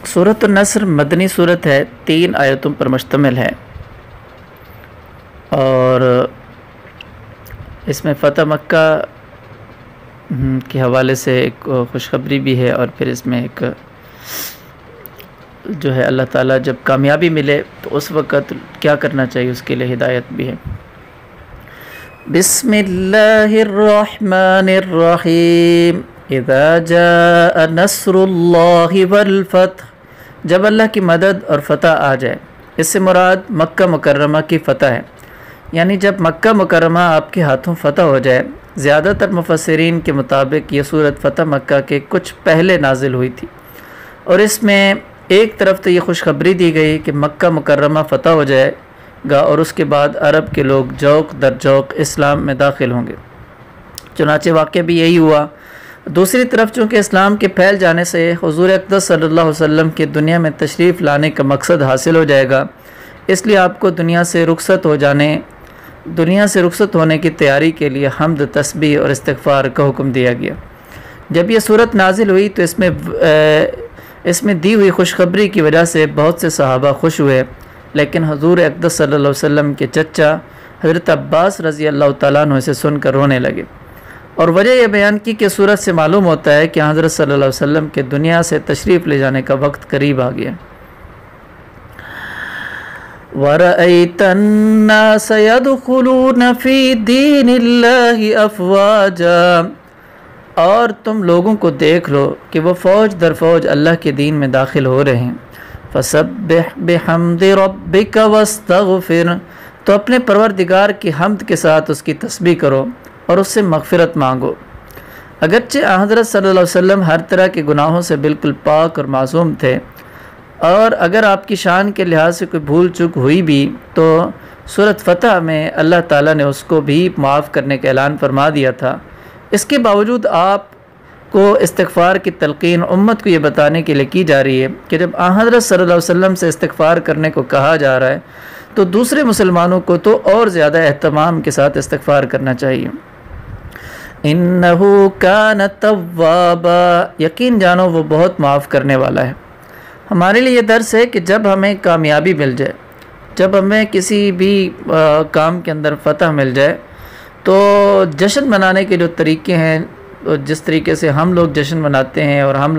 سورۃ النصر مدنی صورت ہے، 3 آیتوں پر مشتمل ہے، اور اس میں فتح مکہ کے حوالے سے ایک خوشخبری بھی ہے، اور پھر اس میں ایک جو ہے اللہ تعالیٰ جب کامیابی ملے تو اس وقت کیا کرنا چاہیے اس کے لیے ہدایت بھی ہے۔ بسم اللہ الرحمن الرحیم، اذا جاء نصر اللہ والفتح، جب اللہ کی مدد اور فتح آ جائے۔ اس سے مراد مکہ مکرمہ کی فتح ہے، یعنی جب مکہ مکرمہ آپ کے ہاتھوں فتح ہو جائے۔ زیادہ تر مفسرین کے مطابق یہ صورت فتح مکہ کے کچھ پہلے نازل ہوئی تھی، اور اس میں ایک طرف تو یہ خوشخبری دی گئی کہ مکہ مکرمہ فتح ہو جائے گا، اور اس کے بعد عرب کے لوگ جوق در جوق اسلام میں داخل ہوں گے۔ چنانچہ واقعہ بھی یہی ہوا۔ دوسری طرف چونکہ اسلام کے پھیل جانے سے حضور اقدس صلی اللہ علیہ وسلم کے دنیا میں تشریف لانے کا مقصد حاصل ہو جائے گا، اس لیے آپ کو دنیا سے رخصت ہونے کی تیاری کے لیے حمد، تسبیح اور استغفار کا حکم دیا گیا۔ جب یہ صورت نازل ہوئی تو اس میں دی ہوئی خوشخبری کی وجہ سے بہت سے صحابہ خوش ہوئے، لیکن حضور اقدس صلی اللہ علیہ وسلم کے چچا حضرت عباس رضی اللہ تعالیٰ عنہ اسے سن کر رونے لگے، اور وجہ یہ بیان کی کہ صورت سے معلوم ہوتا ہے کہ حضرت صلی اللہ علیہ وسلم کے دنیا سے تشریف لے جانے کا وقت قریب آ گیا۔ وَرَأَيْتَ النَّاسَ يَدْخُلُونَ فِي دِينِ اللَّهِ أَفْوَاجًا، اور تم لوگوں کو دیکھ لو کہ وہ فوج در فوج اللہ کے دین میں داخل ہو رہے ہیں۔ فَسَبِّحْ بِحَمْدِ رَبِّكَ وَاسْتَغْفِرْ، تو اپنے پروردگار کی حمد کے ساتھ اس کی تسبیح کرو اور اس سے مغفرت مانگو۔ اگرچہ حضرت صلی اللہ علیہ وسلم ہر طرح کے گناہوں سے بالکل پاک اور معصوم تھے، اور اگر آپ کی شان کے لحاظ سے کوئی بھول چک ہوئی بھی تو سورۃ فتح میں اللہ تعالیٰ نے اس کو بھی معاف کرنے کا اعلان فرما دیا تھا۔ اس کے باوجود آپ کو استغفار کی تلقین امت کو یہ بتانے کے لیے کی جا رہی ہے کہ جب حضرت صلی اللہ علیہ وسلم سے استغفار کرنے کو کہا جا رہا ہے تو دوسرے مسلمانوں کو تو اور زیادہ اہتمام کے ساتھ استغفار کرنا چاہیے۔ انہو کان توابا، یقین جانو وہ بہت معاف کرنے والا ہے۔ ہمارے لیے یہ درس ہے کہ جب ہمیں کامیابی مل جائے، جب ہمیں کسی بھی کام کے اندر فتح مل جائے، تو جشن منانے کے جو طریقے ہیں، جس طریقے سے ہم لوگ جشن مناتے ہیں، اور ہم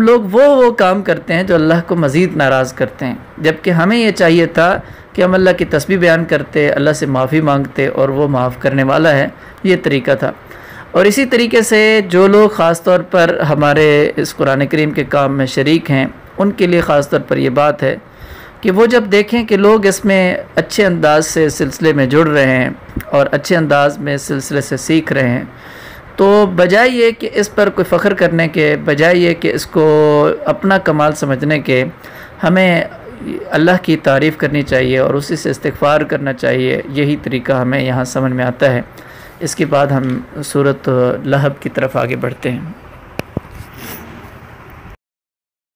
لوگ وہ کام کرتے ہیں جو اللہ کو مزید ناراض کرتے ہیں، جبکہ ہمیں یہ چاہیے تھا کہ ہم اللہ کی تسبیح بیان کرتے، اللہ سے معافی مانگتے، اور وہ معاف کرنے والا ہے۔ یہ طریقہ تھا۔ اور اسی طریقے سے جو لوگ خاص طور پر ہمارے اس قرآن کریم کے کام میں شریک ہیں، ان کے لیے خاص طور پر یہ بات ہے کہ وہ جب دیکھیں کہ لوگ اس میں اچھے انداز سے سلسلے میں جڑ رہے ہیں اور اچھے انداز میں سلسلے سے سیکھ رہے ہیں، تو بجائے یہ کہ اس پر کوئی فخر کرنے کے، بجائے یہ کہ اس کو اپنا کمال سمجھنے کے، ہمیں اللہ کی تعریف کرنی چاہیے اور اسی سے استغفار کرنا چاہیے۔ یہی طریقہ ہمیں یہاں سمجھ میں آتا ہے۔ اس کے بعد ہم سورۃ لہب کی طرف آگے بڑھتے ہیں۔